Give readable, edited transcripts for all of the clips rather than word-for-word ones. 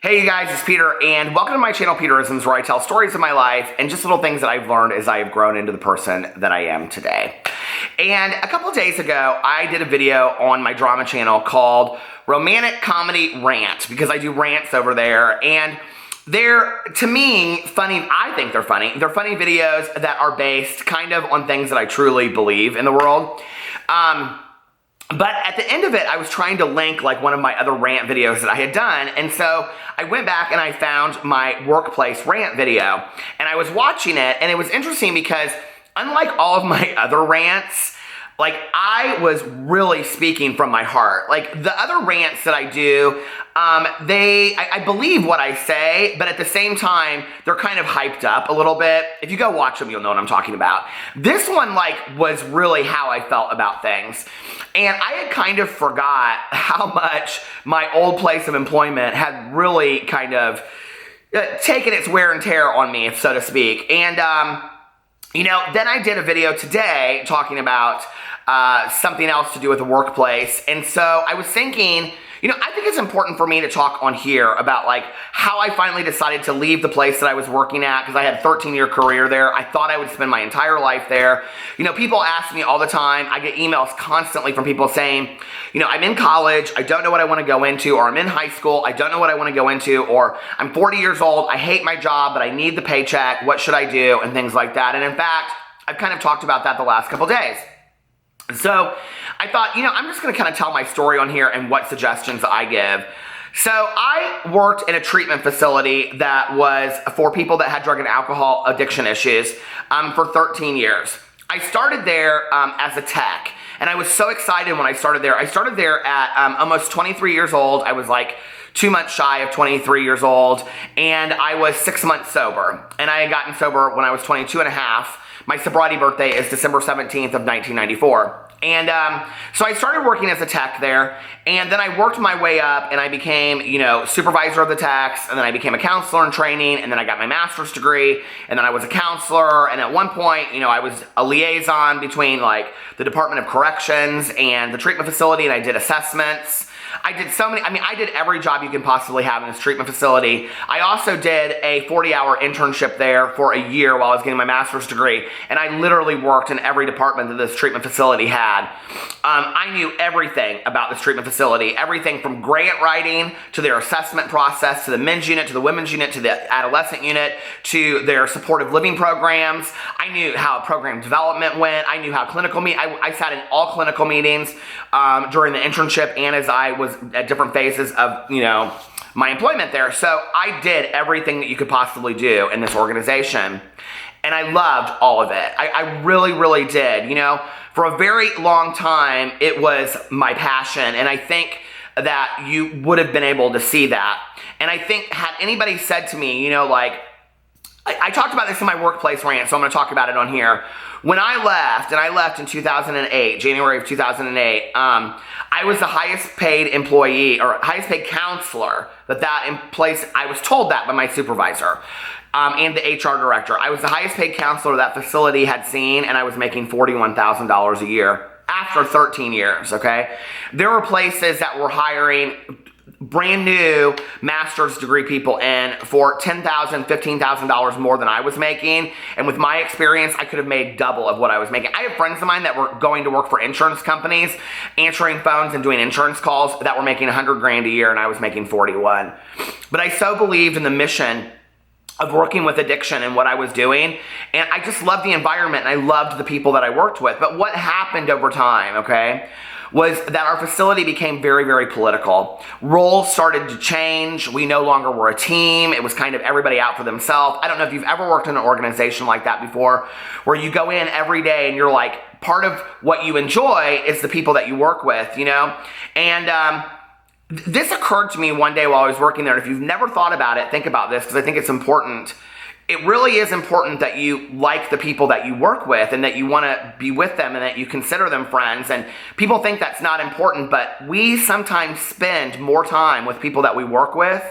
Hey you guys, it's Peter, and welcome to my channel, Peterisms, where I tell stories of my life and just little things that I've learned as I have grown into the person that I am today. And a couple of days ago, I did a video on my drama channel called Romantic Comedy Rant, because I do rants over there, and they're, to me, funny. I think they're funny. They're funny videos that are based kind of on things that I truly believe in the world. But at the end of it, I was trying to link like one of my other rant videos that I had done. And so I went back and I found my workplace rant video. And I was watching it, and it was interesting because unlike all of my other rants, like I was really speaking from my heart. Like the other rants that I do, I believe what I say, but at the same time, they're kind of hyped up a little bit. If you go watch them, you'll know what I'm talking about. This one was really how I felt about things. And I had kind of forgot how much my old place of employment had really kind of taken its wear and tear on me, so to speak. And, then I did a video today talking about something else to do with the workplace. And so I was thinking, I think it's important for me to talk on here about like how I finally decided to leave the place that I was working at, because I had a 13-year career there. I thought I would spend my entire life there. People ask me all the time. I get emails constantly from people saying, I'm in college, I don't know what I want to go into, or I'm in high school, I don't know what I want to go into, or I'm 40 years old, I hate my job, but I need the paycheck, what should I do, and things like that. And in fact, I've kind of talked about that the last couple days. So I thought, I'm just going to kind of tell my story on here and what suggestions I give. So I worked in a treatment facility that was for people that had drug and alcohol addiction issues for 13 years. I started there as a tech, and I was so excited when I started there. I started there at almost 23 years old. I was like 2 months shy of 23 years old, and I was 6 months sober. And I had gotten sober when I was 22 and a half. My sobriety birthday is December 17th of 1994. And so I started working as a tech there, and then I worked my way up, and I became, supervisor of the techs, and then I became a counselor in training, and then I got my master's degree, and then I was a counselor, and at one point, I was a liaison between, like, the Department of Corrections and the treatment facility, and I did assessments. I did every job you can possibly have in this treatment facility. I also did a 40-hour internship there for a year while I was getting my master's degree, and I literally worked in every department that this treatment facility had. I knew everything about this treatment facility, everything from grant writing to their assessment process, to the men's unit, to the women's unit, to the adolescent unit, to their supportive living programs. I knew how program development went. I knew how clinical I sat in all clinical meetings during the internship and as I was at different phases of, my employment there. So I did everything that you could possibly do in this organization. And I loved all of it. I really, really did. For a very long time, it was my passion. And I think that you would have been able to see that. And I think had anybody said to me, I talked about this in my workplace rant, so I'm going to talk about it on here. When I left, and I left in 2008, January of 2008, I was the highest paid employee, or highest paid counselor that place. I was told that by my supervisor and the HR director. I was the highest paid counselor that facility had seen, and I was making $41,000 a year after 13 years, okay? There were places that were hiring brand new master's degree people in for $10,000, $15,000 more than I was making. And with my experience, I could have made double of what I was making. I have friends of mine that were going to work for insurance companies, answering phones and doing insurance calls, that were making $100,000 a year, and I was making 41. But I so believed in the mission of working with addiction and what I was doing, and I just loved the environment, and I loved the people that I worked with. But what happened over time, okay, was that our facility became very, very political. Roles started to change. We no longer were a team. It was kind of everybody out for themselves. I don't know if you've ever worked in an organization like that before, where you go in every day and you're like, part of what you enjoy is the people that you work with, And this occurred to me one day while I was working there. And if you've never thought about it, think about this, because I think it's important. It really is important that you like the people that you work with, and that you want to be with them, and that you consider them friends. And people think that's not important, but we sometimes spend more time with people that we work with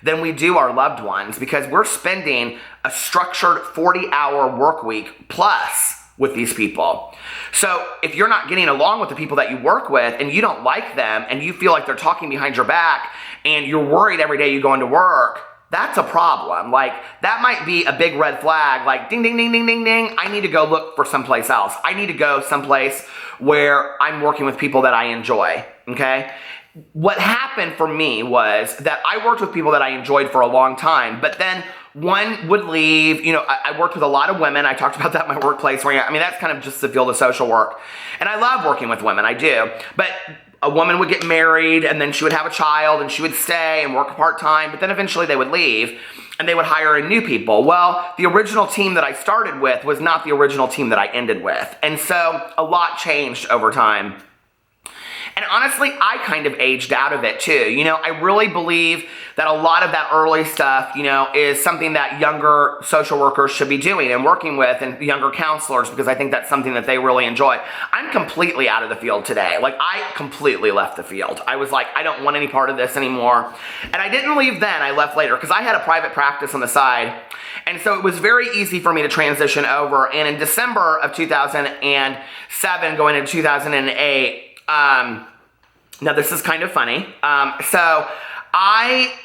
than we do our loved ones, because we're spending a structured 40-hour work week plus with these people. So if you're not getting along with the people that you work with and you don't like them and you feel like they're talking behind your back and you're worried every day you go into work, that's a problem. Like, that might be a big red flag, like ding, ding, ding, ding, ding, ding. I need to go look for someplace else. I need to go someplace where I'm working with people that I enjoy, okay? What happened for me was that I worked with people that I enjoyed for a long time, but then one would leave. You know, I worked with a lot of women. I talked about that in my workplace. I mean, that's kind of just the field of social work. And I love working with women, I do. But a woman would get married and then she would have a child and she would stay and work part-time, but then eventually they would leave and they would hire in new people. Well, the original team that I started with was not the original team that I ended with. And so a lot changed over time. And honestly, I kind of aged out of it too. You know, I really believe that a lot of that early stuff, you know, is something that younger social workers should be doing and working with, and younger counselors, because I think that's something that they really enjoy. I'm completely out of the field today. Like, I completely left the field. I was like, I don't want any part of this anymore. And I didn't leave then, I left later, because I had a private practice on the side. And so it was very easy for me to transition over. And in December of 2007, going into 2008, now this is kind of funny.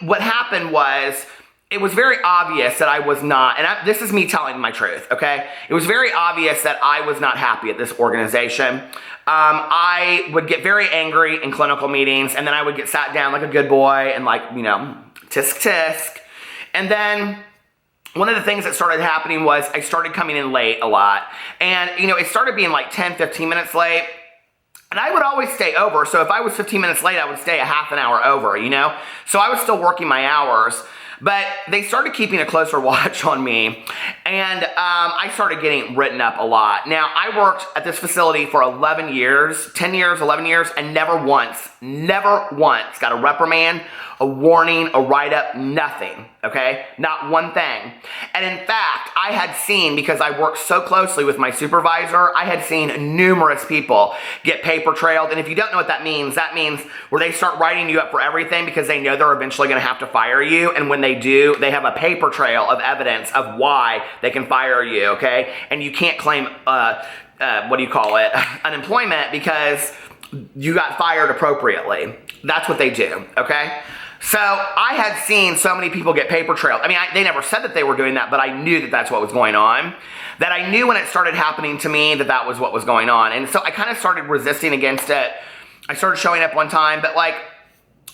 What happened was, it was very obvious that I was not, and this is me telling my truth, okay? It was very obvious that I was not happy at this organization. I would get very angry in clinical meetings, and then I would get sat down like a good boy and like, you know, tisk tisk. And then one of the things that started happening was I started coming in late a lot. And, you know, it started being like 10, 15 minutes late. And I would always stay over. So if I was 15 minutes late, I would stay a half an hour over, you know? So I was still working my hours. But they started keeping a closer watch on me, and I started getting written up a lot. Now, I worked at this facility for 11 years, 10 years, 11 years, and never once got a reprimand, a warning, a write-up, nothing, okay? Not one thing. And in fact, I had seen, because I worked so closely with my supervisor, I had seen numerous people get paper trailed. And if you don't know what that means where they start writing you up for everything because they know they're eventually going to have to fire you. And when they do, they have a paper trail of evidence of why they can fire you, okay? And you can't claim, unemployment because you got fired appropriately. That's what they do, okay? So I had seen so many people get paper trailed. I mean, they never said that they were doing that, but I knew that that's what was going on. That I knew when it started happening to me that that was what was going on. And so I kind of started resisting against it. I started showing up one time, but like,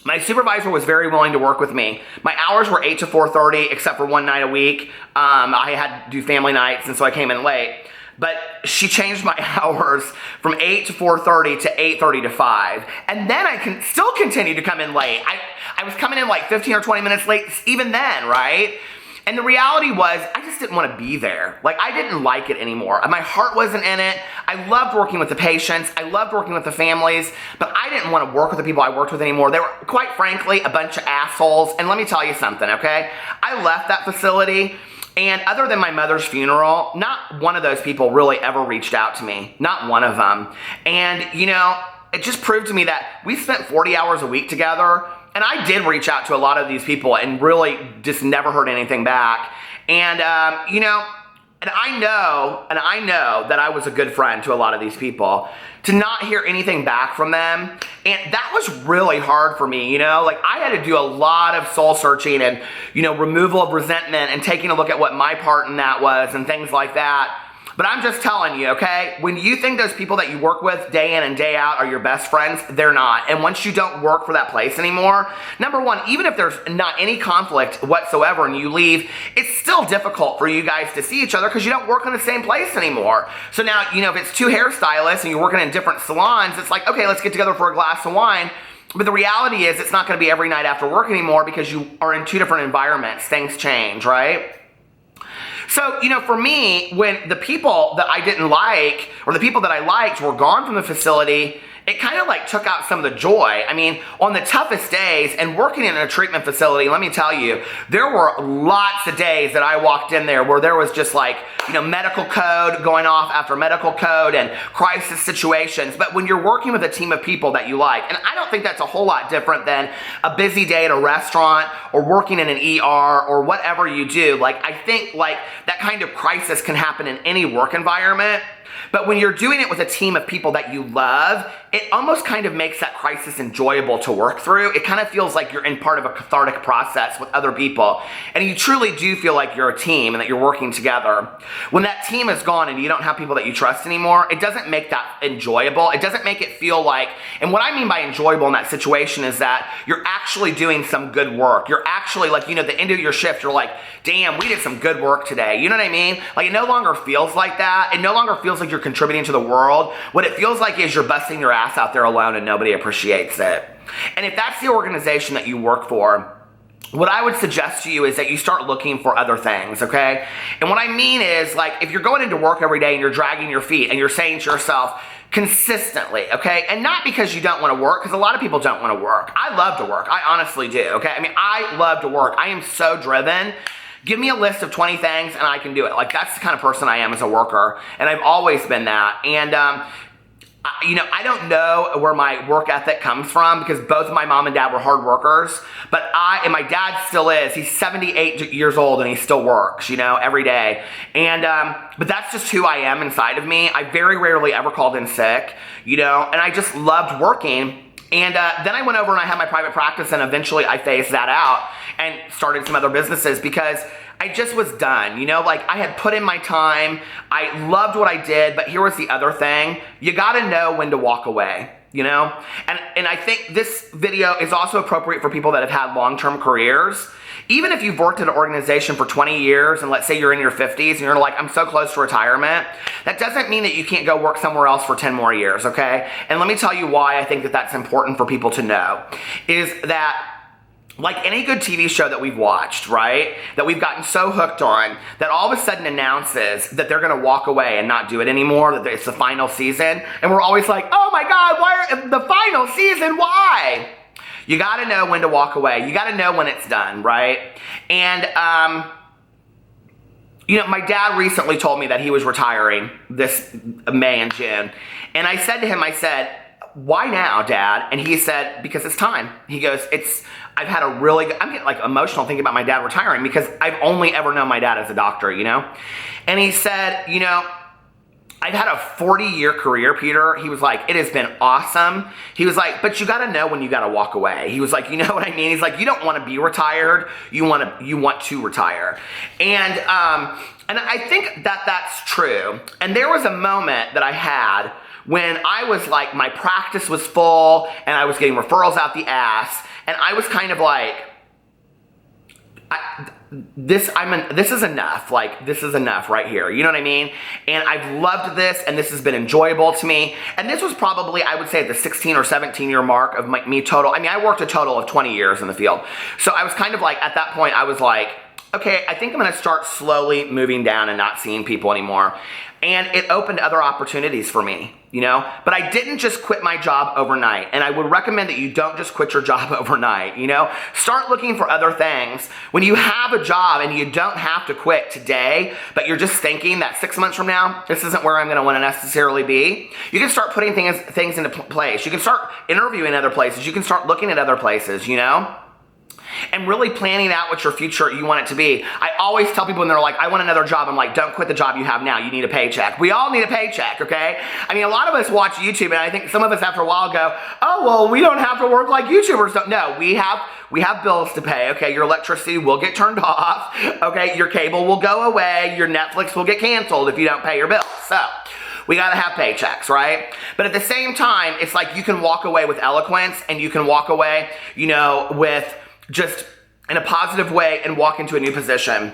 my supervisor was very willing to work with me. My hours were 8 to 4:30, except for one night a week. I had to do family nights, and so I came in late. But she changed my hours from 8 to 4:30 to 8:30 to 5. And then I can still continue to come in late. I was coming in like 15 or 20 minutes late even then, right? And the reality was, I just didn't want to be there. Like, I didn't like it anymore. My heart wasn't in it. I loved working with the patients. I loved working with the families, but I didn't want to work with the people I worked with anymore. They were, quite frankly, a bunch of assholes. And let me tell you something, okay? I left that facility, and other than my mother's funeral, not one of those people really ever reached out to me. Not one of them. And, you know, it just proved to me that we spent 40 hours a week together. And I did reach out to a lot of these people and really just never heard anything back. And, you know, and I know that I was a good friend to a lot of these people. To not hear anything back from them, and that was really hard for me, you know? Like, I had to do a lot of soul searching and, you know, removal of resentment and taking a look at what my part in that was and things like that. But I'm just telling you, okay, when you think those people that you work with day in and day out are your best friends, they're not. And once you don't work for that place anymore, number one, even if there's not any conflict whatsoever and you leave, it's still difficult for you guys to see each other because you don't work in the same place anymore. So now, you know, if it's two hairstylists and you're working in different salons, it's like, okay, let's get together for a glass of wine. But the reality is it's not going to be every night after work anymore because you are in two different environments. Things change, right? So, you know, for me, when the people that I didn't like, or the people that I liked were gone from the facility, it kind of like took out some of the joy. I mean, on the toughest days and working in a treatment facility, let me tell you, there were lots of days that I walked in there where there was just like, medical code going off after medical code and crisis situations. But when you're working with a team of people that you like, and I don't think that's a whole lot different than a busy day at a restaurant or working in an ER or whatever you do, like I think like that kind of crisis can happen in any work environment. But when you're doing it with a team of people that you love, it almost kind of makes that crisis enjoyable to work through. It kind of feels like you're in part of a cathartic process with other people. And you truly do feel like you're a team and that you're working together. When that team is gone and you don't have people that you trust anymore, it doesn't make that enjoyable. It doesn't make it feel like, and what I mean by enjoyable in that situation is that you're actually doing some good work. You're actually like, the end of your shift, you're like, damn, we did some good work today. You know what I mean? Like it no longer feels like that. It no longer feels like you're contributing to the world. What it feels like is you're busting your ass out there alone and nobody appreciates it. And if that's the organization that you work for, what I would suggest to you is that you start looking for other things, okay? And what I mean is, like, if you're going into work every day and you're dragging your feet and you're saying to yourself consistently, okay? And not because you don't want to work, because a lot of people don't want to work. I love to work. I honestly do, okay? I mean, I love to work. I am so driven. Give me a list of 20 things and I can do it. Like, that's the kind of person I am as a worker. And I've always been that. And, I don't know where my work ethic comes from because both my mom and dad were hard workers, but and my dad still is. He's 78 years old and he still works, every day. And, but that's just who I am inside of me. I very rarely ever called in sick, and I just loved working. And then I went over and I had my private practice and eventually I phased that out and started some other businesses because I just was done, like I had put in my time. I loved what I did, but here was the other thing. You gotta know when to walk away, And I think this video is also appropriate for people that have had long-term careers. Even if you've worked at an organization for 20 years and let's say you're in your 50s and you're like, I'm so close to retirement, that doesn't mean that you can't go work somewhere else for 10 more years, okay? And let me tell you why I think that that's important for people to know, is that like any good TV show that we've watched, right, that we've gotten so hooked on, that all of a sudden announces that they're gonna walk away and not do it anymore, that it's the final season, and we're always like, oh my God, the final season, why? You gotta know when to walk away. You gotta know when it's done, right? And, my dad recently told me that he was retiring this May and June. And I said to him, why now, Dad? And he said, because it's time. He goes, I'm getting like emotional thinking about my dad retiring because I've only ever known my dad as a doctor, And he said, I've had a 40-year career, Peter. He was like, it has been awesome. He was like, but you got to know when you got to walk away. He was like, you know what I mean? He's like, you don't want to be retired. You want to retire. And I think that that's true. And there was a moment that I had when I was like, my practice was full and I was getting referrals out the ass. And I was kind of like, this is enough. Like, this is enough right here. You know what I mean? And I've loved this, and this has been enjoyable to me. And this was probably, I would say, the 16 or 17 year mark of me total. I mean, I worked a total of 20 years in the field. So I was kind of like, at that point, I was like, okay, I think I'm going to start slowly moving down and not seeing people anymore. And it opened other opportunities for me, But I didn't just quit my job overnight. And I would recommend that you don't just quit your job overnight, Start looking for other things. When you have a job and you don't have to quit today, but you're just thinking that 6 months from now, this isn't where I'm going to want to necessarily be, you can start putting things into place. You can start interviewing other places. You can start looking at other places, and really planning out what your future you want it to be. I always tell people when they're like, I want another job, I'm like, don't quit the job you have now. You need a paycheck. We all need a paycheck, okay? I mean, a lot of us watch YouTube, and I think some of us after a while go, oh, well, we don't have to work like YouTubers. No, we have bills to pay, okay? Your electricity will get turned off, okay? Your cable will go away. Your Netflix will get canceled if you don't pay your bills. So we got to have paychecks, right? But at the same time, it's like you can walk away with eloquence, and you can walk away, with just in a positive way and walk into a new position.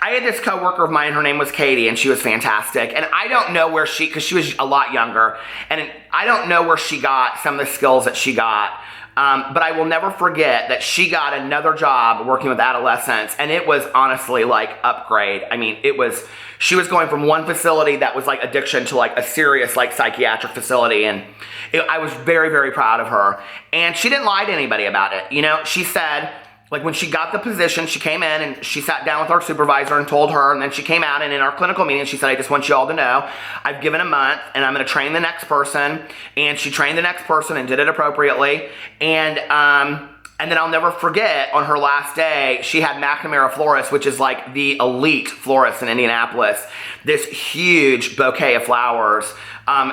I had this coworker of mine, her name was Katie, and she was fantastic. And I don't know where because she was a lot younger, and I don't know where she got some of the skills that she got. But I will never forget that she got another job working with adolescents, and it was honestly like upgrade. I mean, she was going from one facility that was like addiction to like a serious like psychiatric facility, and I was very, very proud of her. And she didn't lie to anybody about it. You know, she said, like when she got the position, she came in and she sat down with our supervisor and told her, and then she came out and in our clinical meeting, she said, I just want you all to know, I've given a month and I'm gonna train the next person. And she trained the next person and did it appropriately. And then I'll never forget, on her last day, she had McNamara Florist, which is like the elite florist in Indianapolis, this huge bouquet of flowers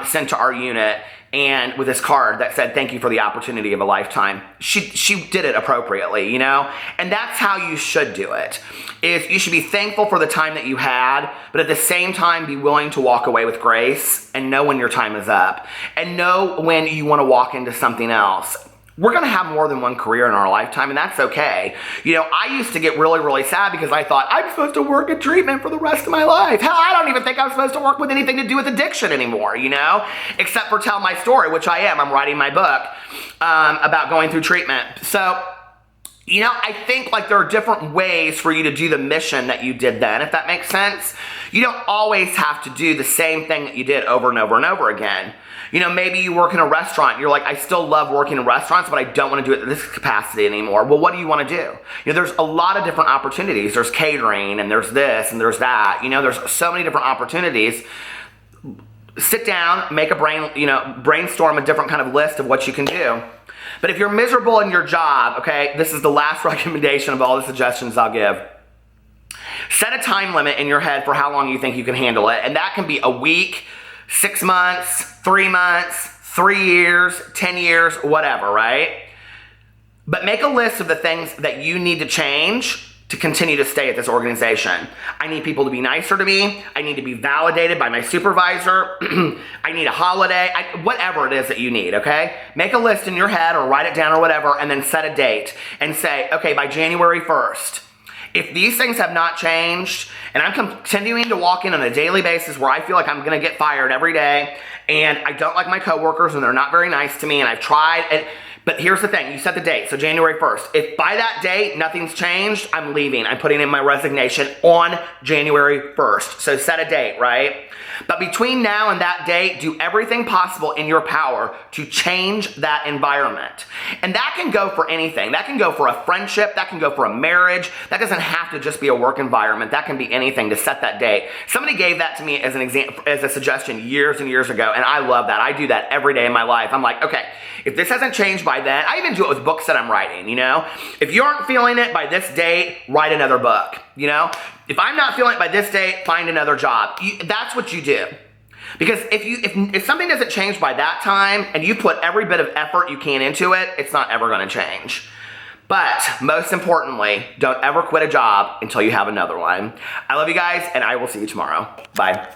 sent to our unit, and with this card that said, thank you for the opportunity of a lifetime. She did it appropriately, you know? And that's how you should do it, is you should be thankful for the time that you had, but at the same time be willing to walk away with grace and know when your time is up and know when you want to walk into something else. We're going to have more than one career in our lifetime, and that's okay. You know, I used to get really, really sad because I thought, I'm supposed to work in treatment for the rest of my life. Hell, I don't even think I'm supposed to work with anything to do with addiction anymore, you know? Except for tell my story, which I am. I'm writing my book about going through treatment. So, you know, I think like there are different ways for you to do the mission that you did then, if that makes sense. You don't always have to do the same thing that you did over and over and over again. You know, maybe you work in a restaurant. You're like, I still love working in restaurants, but I don't want to do it in this capacity anymore. Well, what do you want to do? You know, there's a lot of different opportunities. There's catering, and there's this, and there's that. You know, there's so many different opportunities. Sit down, make a brainstorm a different kind of list of what you can do. But if you're miserable in your job, okay, this is the last recommendation of all the suggestions I'll give. Set a time limit in your head for how long you think you can handle it. And that can be a week, 6 months, 3 months, 3 years, 10 years, whatever, right? But make a list of the things that you need to change to continue to stay at this organization. I need people to be nicer to me. I need to be validated by my supervisor. I need a holiday, whatever it is that you need, okay? Make a list in your head or write it down or whatever, and then set a date and say, okay, by January 1st, if these things have not changed, and I'm continuing to walk in on a daily basis where I feel like I'm gonna get fired every day, and I don't like my coworkers and they're not very nice to me, and I've tried, but here's the thing, you set the date, so January 1st. If by that date nothing's changed, I'm leaving. I'm putting in my resignation on January 1st. So set a date, right? But between now and that date, do everything possible in your power to change that environment. And that can go for anything. That can go for a friendship. That can go for a marriage. That doesn't have to just be a work environment. That can be anything to set that date. Somebody gave that to me as an example, as a suggestion years and years ago, and I love that. I do that every day in my life. I'm like, okay, if this hasn't changed by then, I even do it with books that I'm writing, you know? If you aren't feeling it by this date, write another book, you know? If I'm not feeling it by this date, find another job. That's what you do. Because if something doesn't change by that time and you put every bit of effort you can into it, it's not ever going to change. But most importantly, don't ever quit a job until you have another one. I love you guys, and I will see you tomorrow. Bye.